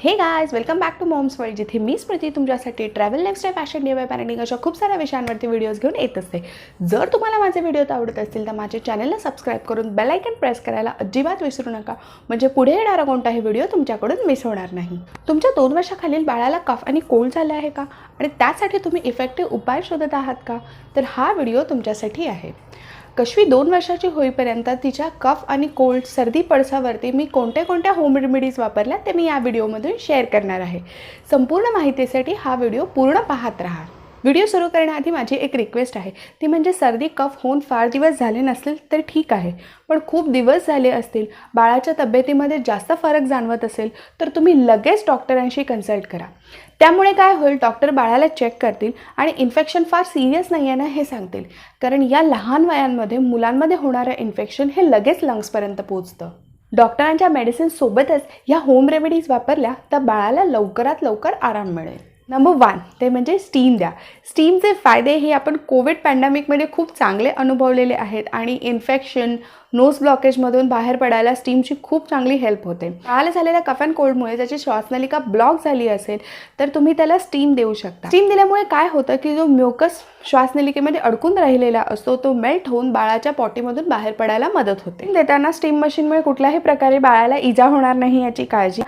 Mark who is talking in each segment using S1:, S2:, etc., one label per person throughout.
S1: हे guys, welcome back to mom's world, जिथे मी स्मृती तुमच्यासाठी travel, lifestyle, fashion, DIY, parenting अशा खूप साऱ्या विषयांवरती व्हिडिओज घेऊन येत असते. जर तुम्हाला माझे व्हिडिओ आवडत असतील तर माझ्या चॅनलला सबस्क्राईब करून बेल आयकन प्रेस करायला अजिबात विसरू नका, म्हणजे पुढे येणारा कोणताही व्हिडिओ तुमच्याकडून मिस होणार नाही. तुमच्या 2 वर्षाखालील बाळाला कफ आणि कोल्ड झाले आहे का आणि त्यासाठी तुम्ही इफेक्टिव्ह उपाय शोधत आहात का, तर हा व्हिडिओ तुमच्यासाठी आहे. कश्वी 2 वर्षाची होईपर्यंत तिच्या कफ आणि कोल्ड सर्दी पडसावरती मी कोणत्या होम रेमेडीज वापरल्या ते मी या व्हिडिओमधून शेअर करणार आहे. संपूर्ण माहितीसाठी हा व्हिडिओ पूर्ण पाहत राहा. व्हिडिओ सुरू करण्याआधी माझी एक रिक्वेस्ट आहे, ती म्हणजे सर्दी कफ होऊन फार दिवस झाले नसतील तर ठीक आहे, पण खूप दिवस झाले असतील, बाळाच्या तब्येतीमध्ये जास्त फरक जाणवत असेल तर तुम्ही लगेच डॉक्टरांशी कन्सल्ट करा. त्यामुळे काय होईल, डॉक्टर बाळाला चेक करतील आणि इन्फेक्शन फार सिरियस नाही आहे ना हे सांगतील, कारण या लहान वयांमध्ये मुलांमध्ये होणारं इन्फेक्शन हे लगेच लंग्सपर्यंत पोहोचतं. डॉक्टरांच्या मेडिसिन्ससोबतच या होम रेमेडीज वापरल्या तर बाळाला लवकरात लवकर आराम मिळेल. नंबर 1 ते म्हणजे स्टीम द्या. स्टीमचे फायदे हे आपण कोविड पॅन्डेमिकमध्ये खूप चांगले अनुभवलेले आहेत आणि इन्फेक्शन, नोज ब्लॉकेजमधून बाहेर पडायला स्टीमची खूप चांगली हेल्प होते. बाळाला झालेल्या कफ अँड कोल्डमुळे त्याची श्वासनलिका ब्लॉक झाली असेल तर तुम्ही त्याला स्टीम देऊ शकता. स्टीम दिल्यामुळे काय होतं की जो म्युकस श्वासनलिकेमध्ये अडकून राहिलेला असतो तो मेल्ट होऊन बाळाच्या पॉटीमधून बाहेर पडायला मदत होते. देताना स्टीम मशीनमुळे कुठल्याही प्रकारे बाळाला इजा होणार नाही याची काळजी.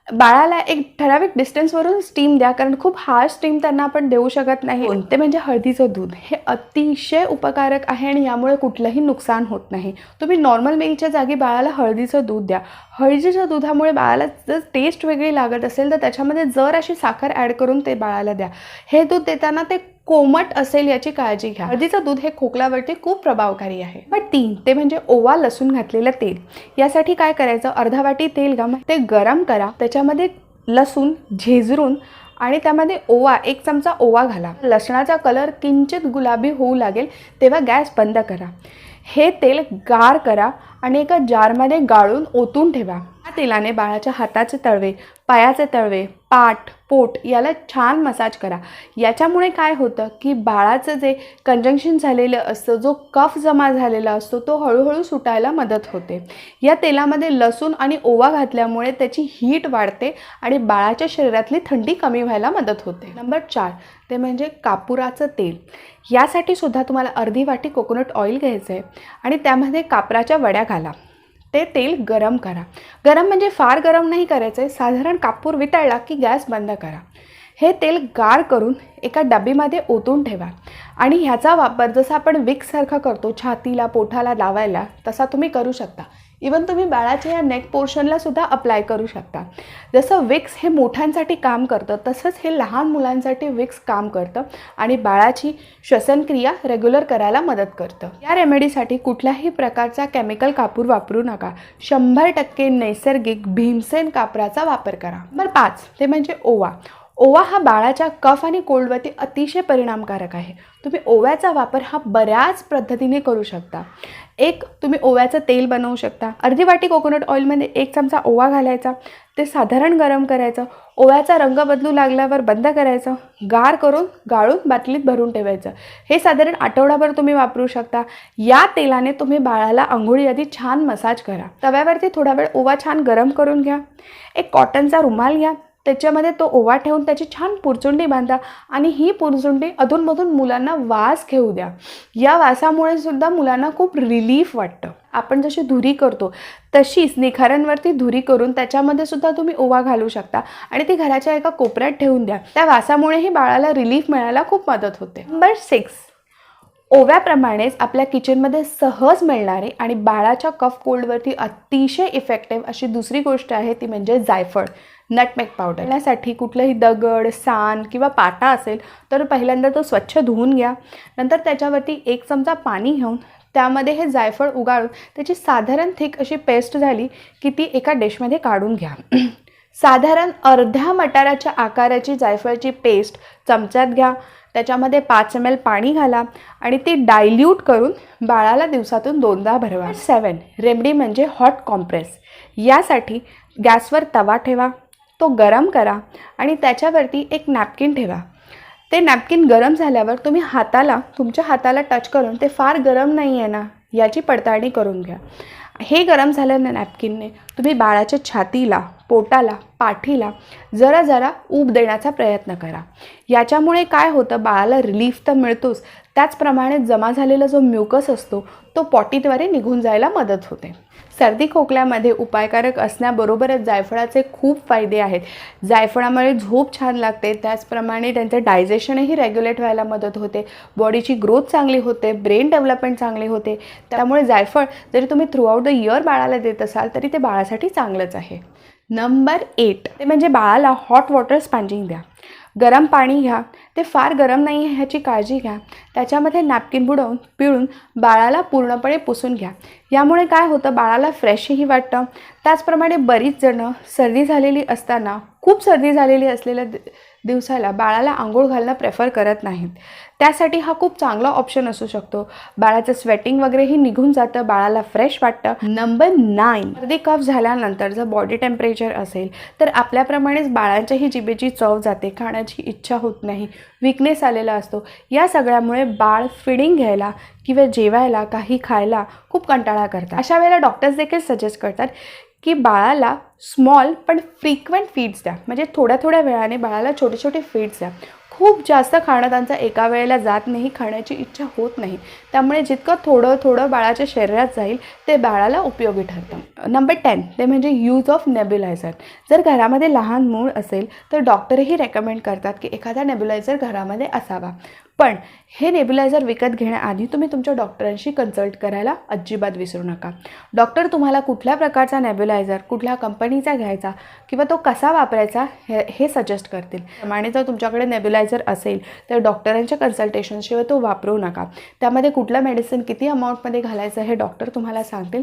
S1: बाळाला एक ठराविक डिस्टन्सवरून स्टीम द्या, कारण खूप हार्ड स्टीम त्यांना आपण देऊ शकत नाही. ते म्हणजे हळदीचं दूध हे अतिशय उपकारक आहे आणि यामुळे कुठलंही नुकसान होत नाही. तुम्ही नॉर्मल मिल्कच्या जागी बाळाला हळदीचं दूध द्या. हळदीच्या दुधामुळे बाळाला जर टेस्ट वेगळी लागत असेल तर त्याच्यामध्ये जर अशी साखर ॲड करून ते बाळाला द्या. हे दूध देताना ते कोमट असेल याची काळजी घ्या. हळदीचं दूध हे खोकल्यावरती खूप प्रभावकारी आहे. पण 3 ते म्हणजे ओवा लसूण घातलेलं तेल. यासाठी काय करायचं, अर्धा वाटी तेल घ्या, ते गरम करा, त्याच्यामध्ये लसूण झेजरून आणि त्यामध्ये ओवा 1 चमचा ओवा घाला. लसणाचा कलर किंचित गुलाबी होऊ लागेल तेव्हा गॅस बंद करा. हे तेल गार करा आणि एका जारमध्ये गाळून ओतून ठेवा. या तेलाने बाळाच्या हाताचे तळवे, पायाचे तळवे, पाठ, पोट याला छान मसाज करा. याच्यामुळे काय होतं की बाळाचं जे कंजंक्शन झालेलं असतं, जो कफ जमा झालेला असतो तो हळूहळू सुटायला मदत होते. या तेलामध्ये लसूण आणि ओवा घातल्यामुळे त्याची हीट वाढते आणि बाळाच्या शरीरातली थंडी कमी व्हायला मदत होते. नंबर 4 ते म्हणजे कापुराचं तेल. यासाठी सुद्धा तुम्हाला अर्धी वाटी कोकोनट ऑइल घ्यायचं आहे आणि त्यामध्ये कापराच्या वड्या घाला. ते तेल गरम करा. गरम म्हणजे फार गरम नाही करायचं आहे, साधारण कापूर वितळला की गॅस बंद करा. हे तेल गार करून एका डबीमध्ये ओतून ठेवा आणि ह्याचा वापर जसा आपण विक्ससारखा करतो छातीला पोटाला लावायला तसा तुम्ही करू शकता. इवन तुम्ही बाळाच्या या नेक पोर्शनला सुद्धा अप्लाय करू शकता. जसं विक्स हे मोठ्यांसाठी काम करतं तसंच हे लहान मुलांसाठी विक्स काम करतं आणि बाळाची श्वसनक्रिया रेग्युलर करायला मदत करतं. या रेमेडीसाठी कुठल्याही प्रकारचा केमिकल कापूर वापरू नका. 100% नैसर्गिक भीमसेन कापराचा वापर करा. नंबर 5 ते म्हणजे ओवा. ओवा हा बाळाच्या कफ आणि कोल्डवरती अतिशय परिणामकारक आहे. तुम्ही ओव्याचा वापर हा बऱ्याच पद्धतीने करू शकता. तुम्ही ओव्याचं तेल बनवू शकता. अर्धी वाटी कोकोनट ऑइलमध्ये 1 चमचा ओवा घालायचा, ते साधारण गरम करायचं. ओव्याचा रंग बदलू लागल्यावर बंद करायचं, गार करून गाळून बाटलीत भरून ठेवायचं. हे साधारण आठवडाभर तुम्ही वापरू शकता. या तेलाने तुम्ही बाळाला अंघोळीआधी छान मसाज करा. तव्यावरती थोडा वेळ ओवा छान गरम करून घ्या. एक कॉटनचा रुमाल घ्या, त्याच्यामध्ये तो ओवा ठेवून त्याची छान पुरचुंडी बांधा आणि ही पुरचुंडी अधूनमधून मुलांना वास घेऊ द्या. या वासामुळे सुद्धा मुलांना खूप रिलीफ वाटतं. आपण जशी धुरी करतो तशीच निखाऱ्यांवरती धुरी करून त्याच्यामध्ये सुद्धा तुम्ही ओवा घालू शकता आणि ती घराच्या एका कोपऱ्यात ठेवून द्या. त्या वासामुळेही बाळाला रिलीफ मिळायला खूप मदत होते. नंबर 6 ओव्याप्रमाणेच आपल्या किचनमध्ये सहज मिळणारे आणि बाळाच्या कफ कोल्डवरती अतिशय इफेक्टिव्ह अशी दुसरी गोष्ट आहे, ती म्हणजे जायफळ, नटमेग पावडर. यासाठी कुठलंही दगड, सान किंवा पाटा असेल तर पहिल्यांदा तो स्वच्छ धुवून घ्या. नंतर त्याच्यावरती 1 चमचा पाणी घेऊन त्यामध्ये हे जायफळ उगाळून त्याची साधारण थिक अशी पेस्ट झाली की ती एका डिशमध्ये काढून घ्या. साधारण अर्ध्या मटाराच्या आकाराची जायफळची पेस्ट चमच्यात घ्या. त्याच्यामध्ये 5 ml पाणी घाला आणि ती डायल्यूट करून बाळाला दिवसातून 2दा भरवा. 7 रेमेडी म्हणजे हॉट कॉम्प्रेस. यासाठी गॅसवर तवा ठेवा, तो गरम करा आणि त्याच्यावरती एक नॅपकिन ठेवा. ते नॅपकिन गरम झाल्यावर तुम्ही तुमच्या हाताला टच करून ते फार गरम नाही आहे ना याची पडताळणी करून घ्या. हे गरम झालेल्या नॅपकिनने तुम्ही बाळाच्या छातीला, पोटाला, पाठीला जरा जरा ऊब देण्याचा प्रयत्न करा. याच्यामुळे काय होतं, बाळाला रिलीफ तर मिळतोच, त्याचप्रमाणे जमा झालेला जो म्युकस असतो तो पॉटीद्वारे निघून जायला मदत होते. सर्दी खोकल्यामध्ये उपायकारक असण्याबरोबरच जायफळाचे खूप फायदे आहेत. जायफळामुळे झोप छान लागते, त्याचप्रमाणे त्यांचं डायजेशनही रेग्युलेट व्हायला मदत होते, बॉडीची ग्रोथ चांगली होते, ब्रेन डेव्हलपमेंट चांगली होते. त्यामुळे जायफळ जरी तुम्ही थ्रूआउट द इयर बाळाला देत असाल तरी ते बाळासाठी चांगलंच आहे. नंबर 8 ते म्हणजे बाळाला हॉट वॉटर स्पंजिंग द्या. गरम पाणी घ्या, ते फार गरम नाही आहे ह्याची काळजी घ्या. त्याच्यामध्ये नॅपकिन बुडवून पिळून बाळाला पूर्णपणे पुसून घ्या. यामुळे काय होतं, बाळाला फ्रेशही वाटतं. त्याचप्रमाणे बरीच जणं सर्दी झालेली असताना, खूप सर्दी झालेली असलेल्या दिवसाला बाळाला आंघोळ घालणं प्रेफर करत नाहीत. त्यासाठी हा खूप चांगला ऑप्शन असू शकतो. बाळाचं स्वेटिंग वगैरेही निघून जातं, बाळाला फ्रेश वाटतं. नंबर 9, सर्दी कफ झाल्यानंतर जर बॉडी टेम्परेचर असेल तर आपल्याप्रमाणेच बाळांच्याही जिभेची चव जाते, खाण्याची इच्छा होत नाही, विकनेस आलेला असतो. या सगळ्यामुळे बाळ फिडिंग घ्यायला किंवा जेवायला, काही खायला खूप कंटाळा करतात. अशा वेळेला डॉक्टर्स देखील सजेस्ट करतात की बाळाला स्मॉल पण फ्रिक्वेंट फीड्स द्या. म्हणजे थोड्या थोड्या वेळाने बाळाला छोटे छोटे फीड्स द्या. खूप जास्त खाणं त्यांचं एका वेळेला जात नाही, खाण्याची इच्छा होत नाही. त्यामुळे जितकं थोडं थोडं बाळाच्या शरीरात जाईल ते बाळाला उपयोगी ठरतं. नंबर 10 ते म्हणजे यूज ऑफ नेब्युलायझर. जर घरामध्ये लहान मूल असेल तर डॉक्टरही रेकमेंड करतात की एखादा नेब्युलायझर घरामध्ये असावा. पण हे नेब्युलायझर विकत घेण्याआधी तुम्ही तुमच्या डॉक्टरांशी कन्सल्ट करायला अजिबात विसरू नका. डॉक्टर तुम्हाला कुठल्या प्रकारचा नेब्युलायझर, कुठल्या कंपनीचा घ्यायचा किंवा तो कसा वापरायचा हे सजेस्ट करतील. त्यामुळे जर तुमच्याकडे नेब्युलायझर असेल तर डॉक्टरांच्या कन्सल्टेशनशिवाय तो वापरू नका. त्यामध्ये कुठलं मेडिसिन किती अमाऊंटमध्ये घालायचं हे डॉक्टर तुम्हाला सांगतील.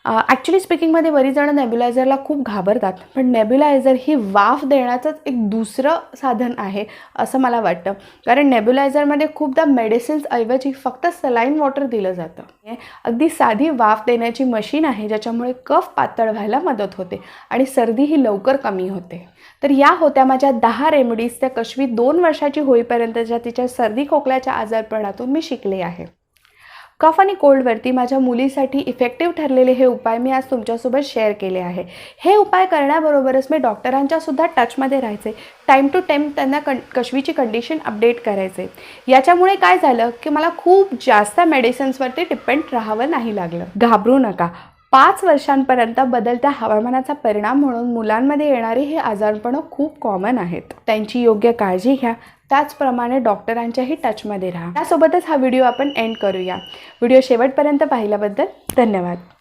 S1: ॲक्च्युली स्पीकिंगमध्ये बरीच जणं नेब्युलायझरला खूप घाबरतात, पण नेब्युलायझर ही वाफ देण्याचंच एक दुसरं साधन आहे असं मला वाटतं. कारण नेब्युलायझरमध्ये खूपदा मेडिसिन्सऐवजी फक्त सलाईन वॉटर दिलं जातं. अगदी साधी वाफ देण्याची मशीन आहे ज्याच्यामुळे कफ पातळ व्हायला मदत होते आणि सर्दी ही लवकर कमी होते. तर या होत्या माझ्या 10 रेमेडीज, त्या कशवी 2 वर्षाची होईपर्यंतच्या तिच्या सर्दी खोकल्याच्या आजारपणातून मी शिकले आहे. कफ आणि कोल्डवरती माझ्या मुलीसाठी इफेक्टिव्ह ठरलेले हे उपाय मी आज तुमच्यासोबत शेअर केले आहे. हे उपाय करण्याबरोबरच मी डॉक्टरांच्यासुद्धा टचमध्ये राहायचे. टाईम टू टाईम त्यांना कशवीची कंडिशन अपडेट करायचे. याच्यामुळे काय झालं की मला खूप जास्त मेडिसिन्सवरती डिपेंड राहावं नाही लागलं. घाबरू नका. 5 वर्षांपर्यंत बदलत्या हवामानाचा परिणाम म्हणून मुलांमध्ये येणारे हे आजारपणं खूप कॉमन आहेत. त्यांची योग्य काळजी घ्या. त्याचप्रमाणे डॉक्टरांच्याही टचमध्ये राहा. त्यासोबतच हा व्हिडिओ आपण एंड करूया. व्हिडिओ शेवटपर्यंत पाहिल्याबद्दल धन्यवाद.